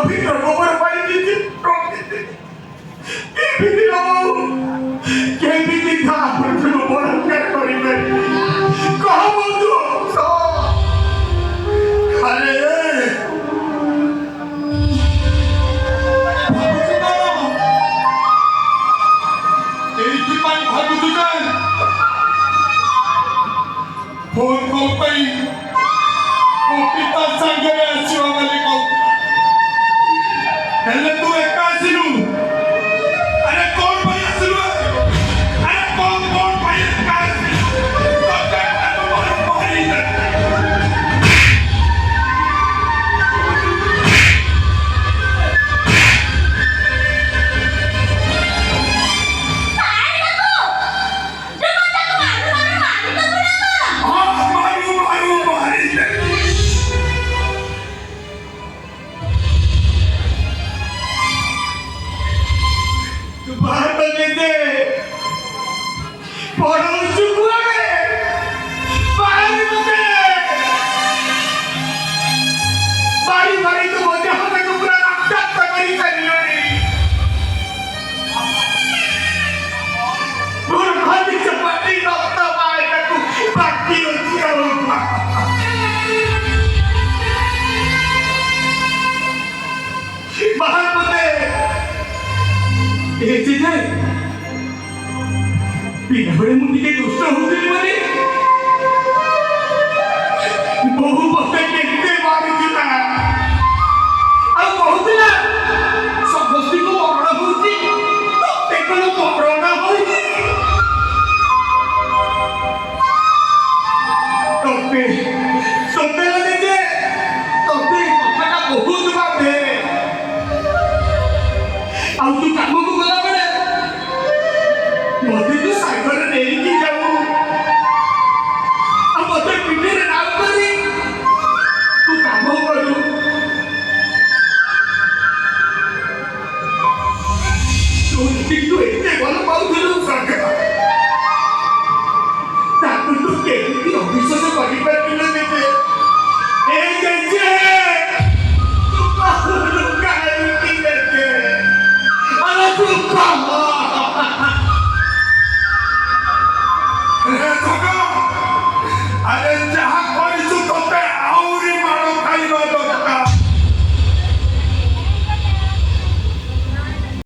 ପବିତ୍ର ଗୋବର ପାଣି କିଛି କେମିତି ହବ କେମିତି ତା ପୃଥିବୀ ବଳାତ୍କାର କରିପାରିବି କହ ବନ୍ଧୁ ଆରେ ଏଇଥିପାଇଁ ଭାବୁଛୁ ଯେ ଫୋନ୍ କଲ୍ ପାଇଁ ମୋ ପିତା ସାଙ୍ଗରେ ଆସିବ ବୋଲି କହୁଥିଲା ହେଲେ ତୁ ଏକା ଆସିଲୁ ଆରେ କଣ ପାଇଁ ଆସିଲୁ ଆରେ କଣ ପାଇଁ ଏକା ଆସିଲୁ ତତେ ମୋର ମାରିଦେବି ପିଲାବେଳେ ମୁଁ ଟିକେ ଦୁଷ୍ଟ ହଉଥିଲି ମାନେ